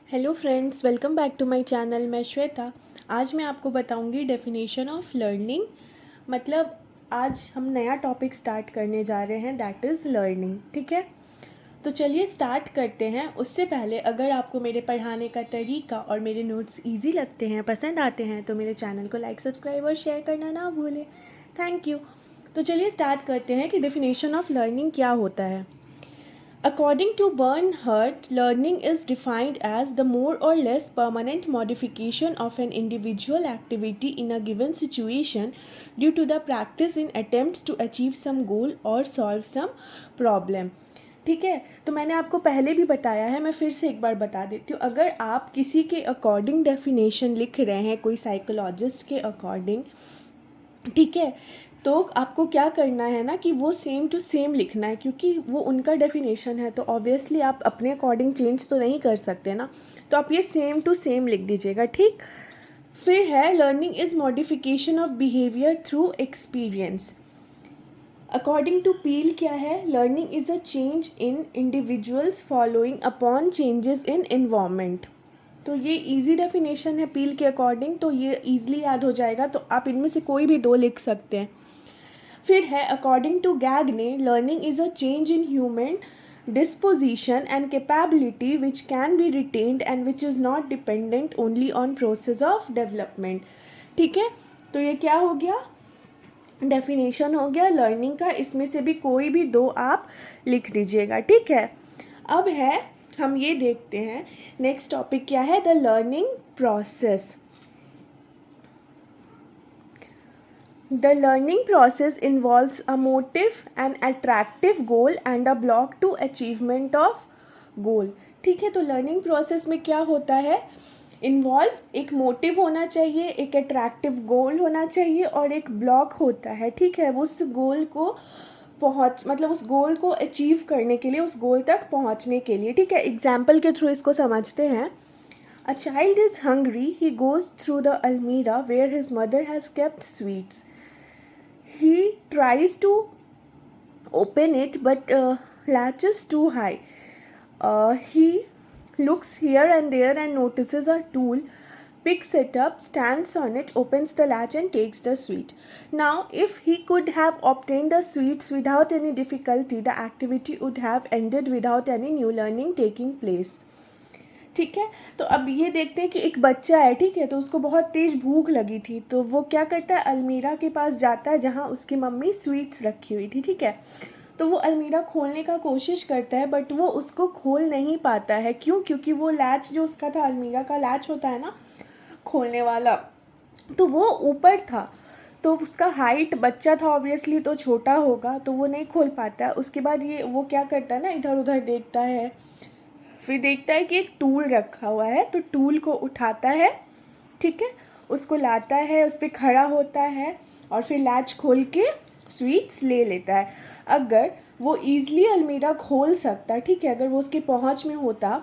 Hello friends, welcome back to my channel. मैं श्वेता। आज मैं आपको बताऊंगी डेफिनेशन ऑफ लर्निंग। मतलब आज हम नया टॉपिक स्टार्ट करने जा रहे हैं, दैट इज़ लर्निंग। ठीक है, तो चलिए स्टार्ट करते हैं। उससे पहले अगर आपको मेरे पढ़ाने का तरीका और मेरे नोट्स इजी लगते हैं, पसंद आते हैं, तो मेरे चैनल को लाइक, सब्सक्राइब और शेयर करना ना भूलें। Thank you. तो चलिए स्टार्ट करते हैं कि डेफिनेशन ऑफ लर्निंग क्या होता है। According to Bernhardt, learning is defined as the more or less permanent modification of an individual activity in a given situation due to the practice in attempts to achieve some goal or solve some problem. ठीक है, तो मैंने आपको पहले भी बताया है, मैं फिर से एक बार बता देती हूँ। अगर आप किसी के अकॉर्डिंग डेफिनेशन लिख रहे हैं, कोई साइकोलॉजिस्ट के अकॉर्डिंग, ठीक है, तो आपको क्या करना है ना कि वो सेम टू सेम लिखना है, क्योंकि वो उनका डेफिनेशन है, तो ऑब्वियसली आप अपने अकॉर्डिंग चेंज तो नहीं कर सकते ना। तो आप ये सेम टू सेम लिख दीजिएगा, ठीक। फिर है learning is modification of behaviour through experience. According to Peel क्या है, learning is a change in individuals following upon changes in environment. तो ये इजी डेफिनेशन है पील के अकॉर्डिंग, तो ये इजीली याद हो जाएगा, तो आप इनमें से कोई भी दो लिख सकते हैं। फिर है according to Gagne, learning is a change in human disposition and capability which can be retained and which is not dependent only on process of development। ठीक है, तो ये क्या हो गया, डेफिनेशन हो गया लर्निंग का। इसमें से भी कोई भी दो आप लिख दीजिएगा, ठीक है। अब है, हम ये देखते हैं नेक्स्ट टॉपिक क्या है, the learning process. The learning process involves a motive, an attractive goal and a block to achievement of goal। ठीक है, तो लर्निंग प्रोसेस में क्या होता है, इन्वॉल्व एक मोटिव होना चाहिए, एक अट्रैक्टिव गोल होना चाहिए और एक ब्लॉक होता है। ठीक है, उस गोल को उस गोल को अचीव करने के लिए, उस गोल तक पहुंचने के लिए। ठीक है, एग्जाम्पल के थ्रू इसको समझते हैं। A child is hungry, he goes through the almirah where his mother has kept sweets. He tries to open it but latch is too high. He looks here and there and notices a tool, picks it up, stands on it, opens the latch and takes the sweet. Now, if he could have obtained the sweets without any difficulty, the activity would have ended without any new learning taking place. ठीक है, तो अब ये देखते हैं कि एक बच्चा है, ठीक है, तो उसको बहुत तेज़ भूख लगी थी, तो वो क्या करता है, अलमीरा के पास जाता है जहाँ उसकी मम्मी स्वीट्स रखी हुई थी। ठीक है, तो वो अलमीरा खोलने का कोशिश करता है बट वो उसको खोल नहीं पाता है। क्यों? क्योंकि वो लैच जो उसका था, अलमीरा का लैच होता है ना खोलने वाला, तो वो ऊपर था, तो उसका हाइट, बच्चा था ऑब्वियसली तो छोटा होगा, तो वो नहीं खोल पाता। उसके बाद ये वो क्या करता है ना, इधर उधर देखता है, फिर देखता है कि एक टूल रखा हुआ है, तो टूल को उठाता है, ठीक है, उसको लाता है, उस पर खड़ा होता है और फिर लैच खोल के स्वीट्स ले लेता है। अगर वो ईज़िली अलमीरा खोल सकता, ठीक है, अगर वो उसके पहुंच में होता,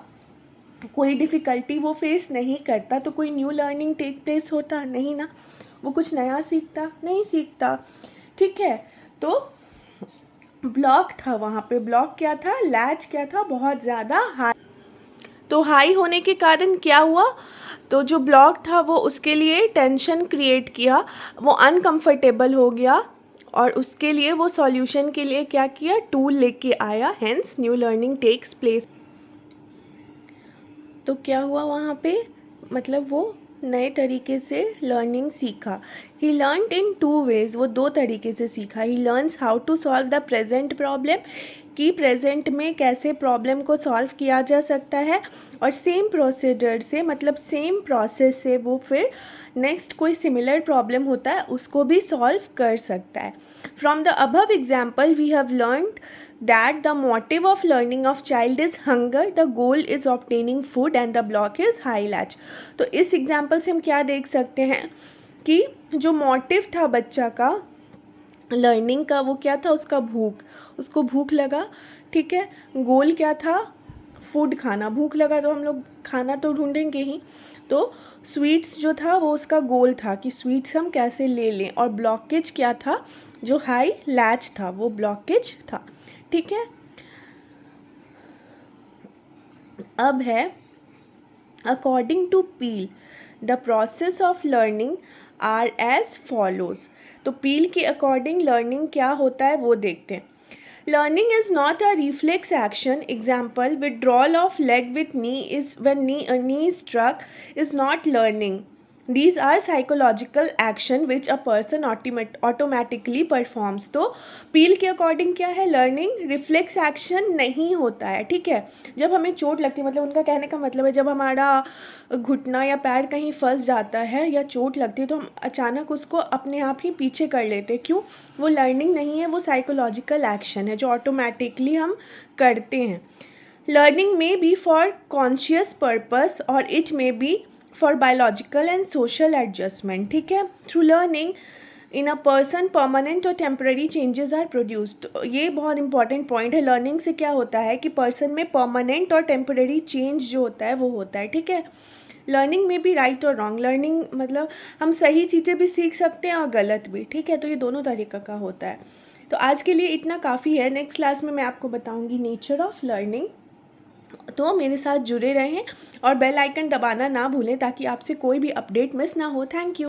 कोई डिफ़िकल्टी वो फेस नहीं करता, तो कोई न्यू लर्निंग टेक प्लेस होता नहीं ना, वो कुछ नया सीखता नहीं सीखता। ठीक है, तो ब्लॉक था वहाँ पे, ब्लॉक क्या था, लैच क्या था, बहुत ज़्यादा हाई। तो हाई होने के कारण क्या हुआ, तो जो ब्लॉक था वो उसके लिए टेंशन क्रिएट किया, वो अनकंफर्टेबल हो गया और उसके लिए वो सॉल्यूशन के लिए क्या किया, टूल लेके आया, hence new learning takes place. तो क्या हुआ वहाँ पे, मतलब वो नए तरीके से लर्निंग सीखा। He learned in two ways, वो दो तरीके से सीखा। He learns how to solve the present problem, कि प्रेजेंट में कैसे प्रॉब्लम को सॉल्व किया जा सकता है, और सेम प्रोसीजर से, मतलब सेम प्रोसेस से वो फिर नेक्स्ट कोई सिमिलर प्रॉब्लम होता है उसको भी सॉल्व कर सकता है। From the above example we have learned that the motive of learning of child is hunger, the goal is obtaining food and the block is high latch। तो इस एग्जाम्पल से हम क्या देख सकते हैं कि जो मोटिव था बच्चा का लर्निंग का, वो क्या था, उसका भूख, उसको भूख लगा, ठीक है, गोल क्या था, फूड खाना, भूख लगा तो हम लोग खाना तो ढूंढेंगे ही, तो स्वीट्स जो था वो उसका गोल था कि स्वीट्स हम कैसे ले लें, और ब्लॉकेज क्या था, जो हाई लैच था वो ब्लॉकेज था। ठीक है, अब है according to Peel the process of learning are as follows. तो पील के अकॉर्डिंग लर्निंग क्या होता है वो देखते हैं। Learning is not a reflex action. Example, withdrawal of leg with knee is when knee is struck is not learning. These are psychological action which a person automatically performs. तो Peel के according क्या है, learning reflex action नहीं होता है, ठीक है। जब हमें चोट लगती है, मतलब उनका कहने का मतलब है जब हमारा घुटना या पैर कहीं फंस जाता है या चोट लगती है तो हम अचानक उसको अपने आप ही पीछे कर लेते हैं। क्यों? वो लर्निंग नहीं है, वो साइकोलॉजिकल एक्शन है जो ऑटोमेटिकली हम करते हैं। लर्निंग में बी फॉर कॉन्शियस पर्पस और इट में be for biological and social adjustment, ठीक है। Through learning in a person permanent और टेम्पररी चेंजेस आर प्रोड्यूस्ड। ये बहुत इंपॉर्टेंट पॉइंट है। लर्निंग से क्या होता है कि पर्सन में परमानेंट और टेम्पररी चेंज जो होता है वो होता है, ठीक है। लर्निंग में भी राइट और रॉन्ग, लर्निंग मतलब हम सही चीज़ें भी सीख सकते हैं और गलत भी, ठीक है। तो ये दोनों तरीक़ा का होता है। तो आज के लिए इतना काफ़ी है। नेक्स्ट क्लास में मैं आपको बताऊंगी नेचर ऑफ लर्निंग। तो मेरे साथ जुड़े रहें और बेल आइकन दबाना ना भूलें ताकि आपसे कोई भी अपडेट मिस ना हो। Thank you.